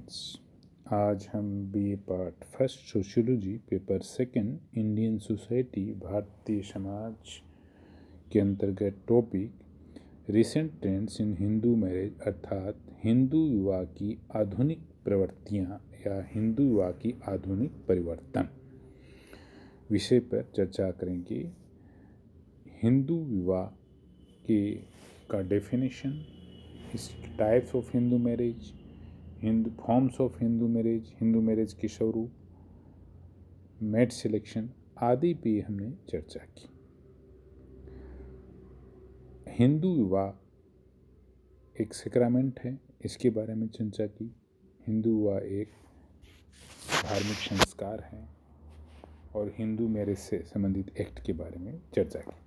Students, आज हम BA part first sociology paper second Indian society Bharatiya Samaj के अंतर्गत topic recent trends in Hindu marriage अर्थात हिंदू विवाह की आधुनिक प्रवृत्तियाँ या हिंदू विवाह की आधुनिक परिवर्तन विषय पर चर्चा करेंगे। हिंदू विवाह का definition, types of Hindu marriage, Hindu forms of Hindu marriage के स्वरूप, मेट सिलेक्शन आदि पे हमने चर्चा की। हिंदू विवाह एक सेक्रामेंट है, इसके बारे में चर्चा की। हिंदू विवाह एक धार्मिक संस्कार है और हिंदू मैरिज से संबंधित एक्ट के बारे में चर्चा की।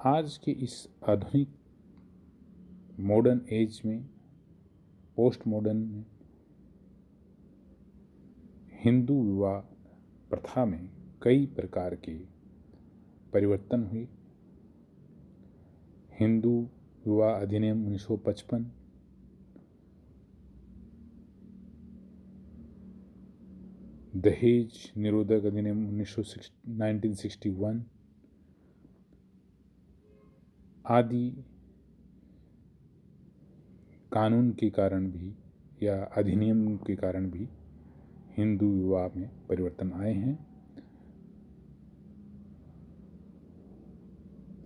आज के इस आधुनिक मॉडर्न एज में, पोस्ट मॉडर्न में, हिंदू विवाह प्रथा में कई प्रकार के परिवर्तन हुए। हिंदू विवाह अधिनियम 1955, दहेज निरोधक अधिनियम 1961 आदि कानून के कारण भी या अधिनियम के कारण भी हिंदू विवाह में परिवर्तन आए हैं।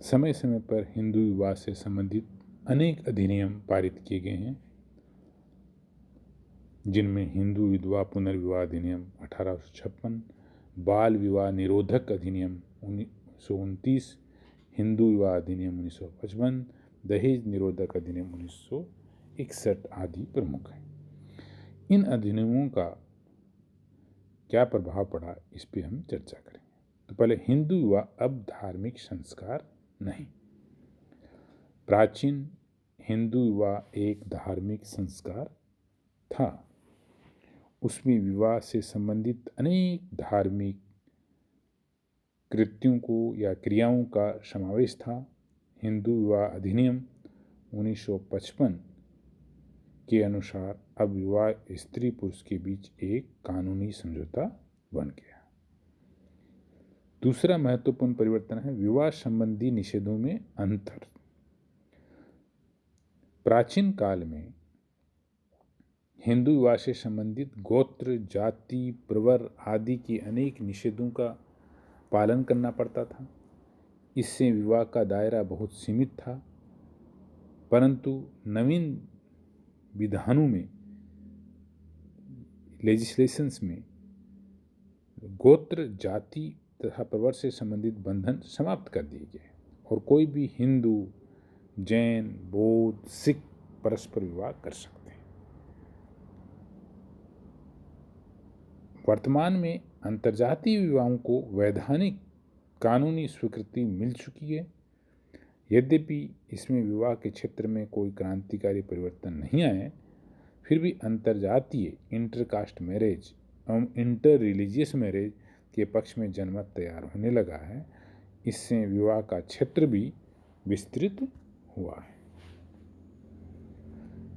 समय समय पर हिंदू विवाह से संबंधित अनेक अधिनियम पारित किए गए हैं, जिनमें हिंदू विधवा पुनर्विवाह अधिनियम 1856, बाल विवाह निरोधक अधिनियम 1929, हिंदू विवाह अधिनियम 1955, दहेज निरोधक अधिनियम 1961 आदि प्रमुख हैं। इन अधिनियमों का क्या प्रभाव पड़ा, इस पे हम चर्चा करेंगे। तो पहले, हिंदू विवाह अब धार्मिक संस्कार नहीं। प्राचीन हिंदू विवाह एक धार्मिक संस्कार था। उसमें विवाह से संबंधित अनेक धार्मिक कृत्यों को या क्रियाओं का समावेश था। हिंदू विवाह अधिनियम 1955 के अनुसार अब विवाह स्त्री पुरुष के बीच एक कानूनी समझौता बन गया। दूसरा महत्वपूर्ण परिवर्तन है विवाह संबंधी निषेधों में अंतर। प्राचीन काल में हिंदू विवाह से संबंधित गोत्र, जाति, प्रवर आदि के अनेक निषेधों का पालन करना पड़ता था। इससे विवाह का दायरा बहुत सीमित था, परंतु नवीन विधानों में, लेजिस्लेशंस में गोत्र, जाति तथा प्रवर से संबंधित बंधन समाप्त कर दिए गए और कोई भी हिंदू, जैन, बौद्ध, सिख परस्पर विवाह कर सकते हैं। वर्तमान में अंतर्जातीय विवाहों को वैधानिक कानूनी स्वीकृति मिल चुकी है। यद्यपि इसमें विवाह के क्षेत्र में कोई क्रांतिकारी परिवर्तन नहीं आए, फिर भी अंतर्जातीय इंटरकास्ट मैरिज एवं इंटर रिलीजियस मैरिज के पक्ष में जनमत तैयार होने लगा है। इससे विवाह का क्षेत्र भी विस्तृत हुआ है।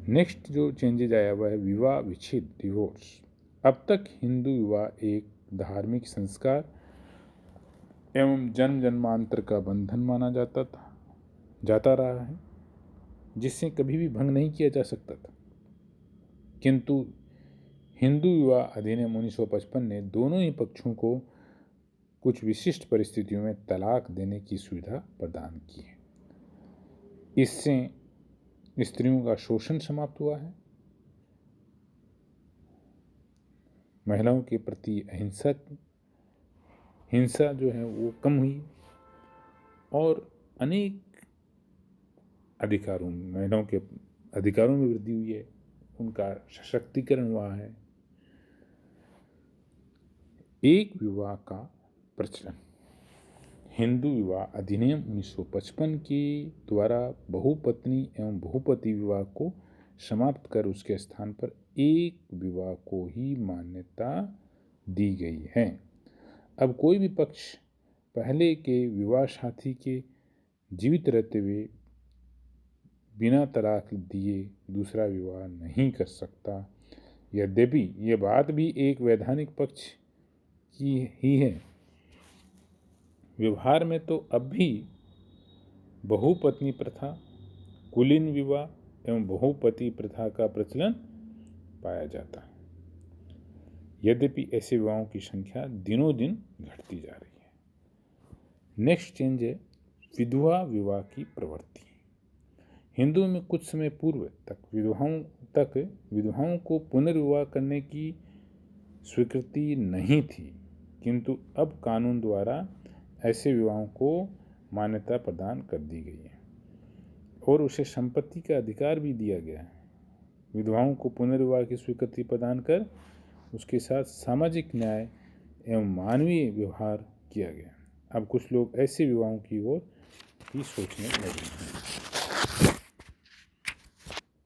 नेक्स्ट जो चेंजेज आया हुआ है विवाह विच्छेद, डिवोर्स। अब तक हिंदू विवाह एक धार्मिक संस्कार एवं जन्म जन्मांतर का बंधन माना जाता रहा है, जिससे कभी भी भंग नहीं किया जा सकता था। किंतु हिंदू विवाह अधिनियम 1955 ने दोनों ही पक्षों को कुछ विशिष्ट परिस्थितियों में तलाक देने की सुविधा प्रदान की है। इससे स्त्रियों का शोषण समाप्त हुआ है, महिलाओं के प्रति हिंसा जो है वो कम हुई और अनेक महिलाओं के अधिकारों में वृद्धि हुई है, उनका सशक्तिकरण हुआ है। एक विवाह का प्रचलन। हिंदू विवाह अधिनियम 1955 के द्वारा बहुपत्नी एवं बहुपति विवाह को समाप्त कर उसके स्थान पर एक विवाह को ही मान्यता दी गई है। अब कोई भी पक्ष पहले के विवाह साथी के जीवित रहते हुए बिना तलाक दिए दूसरा विवाह नहीं कर सकता। यद्यपि ये बात भी एक वैधानिक पक्ष की ही है। व्यवहार में तो अब भी बहुपत्नी प्रथा, कुलीन विवाह एवं बहुपति प्रथा का प्रचलन पाया जाता है। यद्यपि ऐसे विवाहों की संख्या दिनों दिन घटती जा रही है। नेक्स्ट चेंज है विधवा विवाह की प्रवृत्ति। हिंदुओं में कुछ समय पूर्व तक विधवाओं को पुनर्विवाह करने की स्वीकृति नहीं थी, किंतु अब कानून द्वारा ऐसे विवाहों को मान्यता प्रदान कर दी गई है और उसे संपत्ति का अधिकार भी दिया गया है। विधवाओं को पुनर्विवाह की स्वीकृति प्रदान कर उसके साथ सामाजिक न्याय एवं मानवीय व्यवहार किया गया। अब कुछ लोग ऐसे विवाहों की ओर भी सोचने लगे हैं।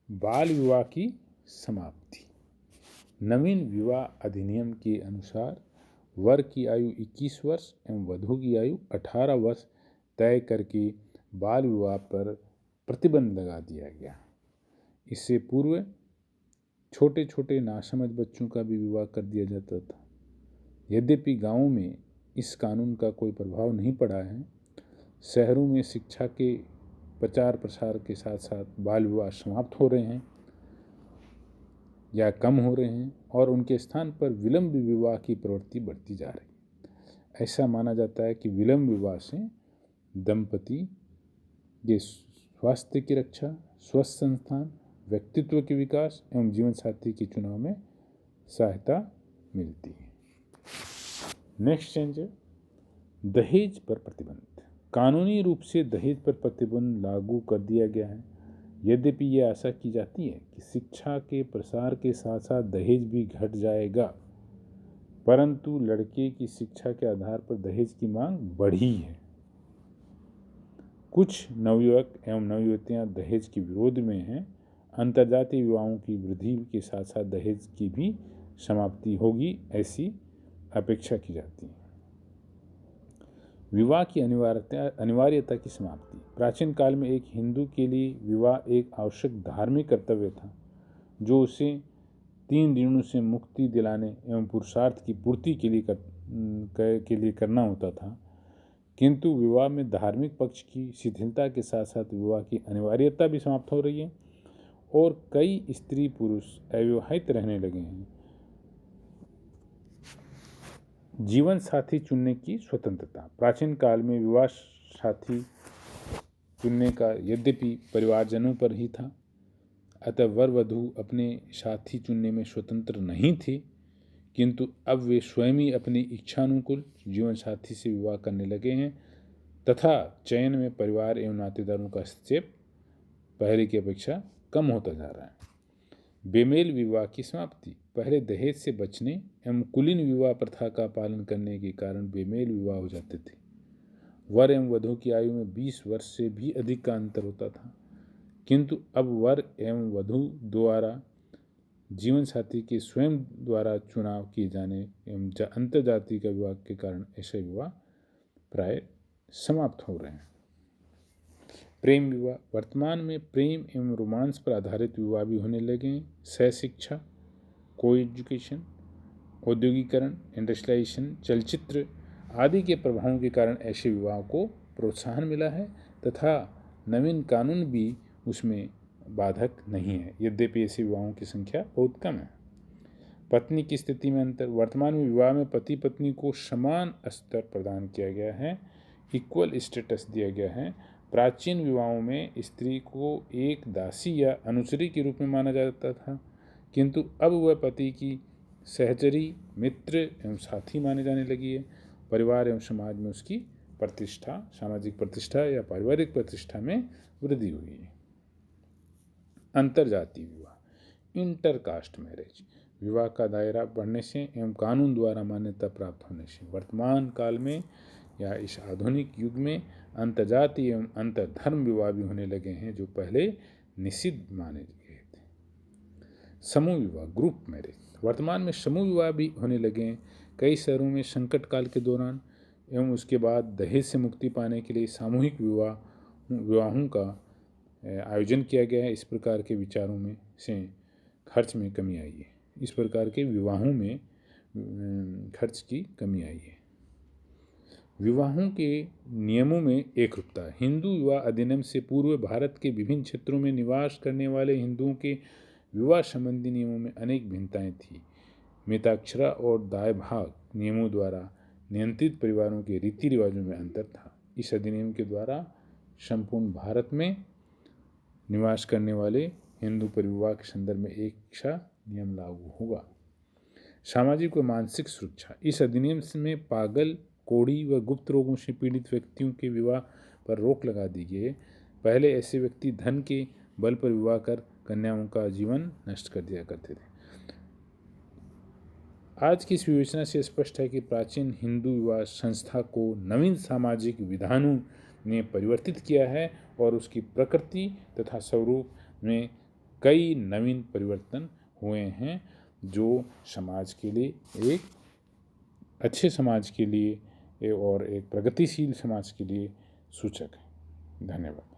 बाल विवाह की समाप्ति। नवीन विवाह अधिनियम के अनुसार वर की आयु 21 वर्ष एवं वधू की आयु 18 वर्ष तय करके बाल विवाह पर प्रतिबंध लगा दिया गया। इससे पूर्व छोटे छोटे नासमझ बच्चों का भी विवाह कर दिया जाता था। यद्यपि गांवों में इस कानून का कोई प्रभाव नहीं पड़ा है, शहरों में शिक्षा के प्रचार प्रसार के साथ साथ बाल विवाह समाप्त हो रहे हैं या कम हो रहे हैं और उनके स्थान पर विलंब विवाह की प्रवृत्ति बढ़ती जा रही है। ऐसा माना जाता है कि विलंब विवाह से दंपति के स्वास्थ्य की रक्षा, स्वस्थ संस्थान, व्यक्तित्व के विकास एवं जीवन साथी के चुनाव में सहायता मिलती है। नेक्स्ट चेंज है दहेज पर प्रतिबंध। कानूनी रूप से दहेज पर प्रतिबंध लागू कर दिया गया है। यद्यपि ये आशा की जाती है कि शिक्षा के प्रसार के साथ साथ दहेज भी घट जाएगा, परंतु लड़के की शिक्षा के आधार पर दहेज की मांग बढ़ी है। कुछ नवयुवक एवं नवयुवतियां दहेज के विरोध में हैं। अंतर्जातीय विवाहों की वृद्धि के साथ साथ दहेज की भी समाप्ति होगी, ऐसी अपेक्षा की जाती है। विवाह की अनिवार्यता की समाप्ति। प्राचीन काल में एक हिंदू के लिए विवाह एक आवश्यक धार्मिक कर्तव्य था, जो उसे 3 ऋणों से मुक्ति दिलाने एवं पुरुषार्थ की पूर्ति के लिए करना होता था। किंतु विवाह में धार्मिक पक्ष की शिथिलता के साथ साथ विवाह की अनिवार्यता भी समाप्त हो रही है और कई स्त्री पुरुष अविवाहित रहने लगे हैं। जीवन साथी चुनने की स्वतंत्रता। प्राचीन काल में विवाह साथी चुनने का यद्यपि परिवारजनों पर ही था, अतः वर वधू अपने साथी चुनने में स्वतंत्र नहीं थे, किंतु अब वे स्वयं ही अपनी इच्छानुकूल जीवन साथी से विवाह करने लगे हैं तथा चयन में परिवार एवं नातेदारों का हस्तक्षेप पहले की अपेक्षा कम होता जा रहा है। बेमेल विवाह की समाप्ति। पहले दहेज से बचने एवं कुलीन विवाह प्रथा का पालन करने के कारण बेमेल विवाह हो जाते थे। वर एवं वधू की आयु में 20 वर्ष से भी अधिक का अंतर होता था, किंतु अब वर एवं वधू द्वारा जीवन साथी के स्वयं द्वारा चुनाव किए जाने एवं अंतर्जातीय का विवाह के कारण ऐसे विवाह प्राय समाप्त हो रहे हैं। प्रेम विवाह। वर्तमान में प्रेम एवं रोमांस पर आधारित विवाह भी होने लगे हैं। सहशिक्षा, को एजुकेशन, औद्योगिकरण, इंडस्ट्रियलाइजेशन, चलचित्र आदि के प्रभावों के कारण ऐसे विवाह को प्रोत्साहन मिला है तथा नवीन कानून भी उसमें बाधक नहीं है। यद्यपि ऐसे विवाहों की संख्या बहुत कम है। पत्नी की स्थिति में अंतर। वर्तमान में विवाह में पति पत्नी को समान स्तर प्रदान किया गया है, इक्वल स्टेटस दिया गया है। प्राचीन विवाहों में स्त्री को एक दासी या अनुचरी के रूप में माना जाता था, किंतु अब वह पति की सहचरी, मित्र एवं साथी माने जाने लगी है। परिवार एवं समाज में उसकी प्रतिष्ठा, सामाजिक प्रतिष्ठा या पारिवारिक प्रतिष्ठा में वृद्धि हुई है। अंतर्जातीय विवाह, इंटरकास्ट मैरिज। विवाह का दायरा बढ़ने से एवं कानून द्वारा मान्यता प्राप्त होने से वर्तमान काल में या इस आधुनिक युग में अंतर्जातीय एवं अंतर्धर्म विवाह भी होने लगे हैं, जो पहले निषिद्ध माने गए थे। समूह विवाह, ग्रुप मैरिज। वर्तमान में समूह विवाह भी होने लगे हैं। कई शहरों में संकट काल के दौरान एवं उसके बाद दहेज से मुक्ति पाने के लिए सामूहिक विवाहों का आयोजन किया गया है। इस प्रकार के विचारों में से खर्च में कमी आई है। इस प्रकार के विवाहों में खर्च की कमी आई है। विवाहों के नियमों में एकरूपता। हिंदू विवाह अधिनियम से पूर्व भारत के विभिन्न क्षेत्रों में निवास करने वाले हिंदुओं के विवाह संबंधी नियमों में अनेक भिन्नताएं थी। मिताक्षरा और दाय भाग नियमों द्वारा नियंत्रित परिवारों के रीति रिवाजों में अंतर था। इस अधिनियम के द्वारा संपूर्ण भारत में निवास करने वाले हिंदू परिवार के संदर्भ में एक सा नियम लागू होगा। सामाजिक व मानसिक सुरक्षा। इस अधिनियम में पागल, कोढ़ी व गुप्त रोगों से पीड़ित व्यक्तियों के विवाह पर रोक लगा दी गई है। पहले ऐसे व्यक्ति धन के बल पर विवाह कर कन्याओं का जीवन नष्ट कर दिया करते थे। आज की इस विवेचना से स्पष्ट है कि प्राचीन हिंदू विवाह संस्था को नवीन सामाजिक विधानों ने परिवर्तित किया है और उसकी प्रकृति तथा स्वरूप में कई नवीन परिवर्तन हुए हैं, जो समाज के लिए एक अच्छे समाज के लिए और एक प्रगतिशील समाज के लिए सूचक है। धन्यवाद।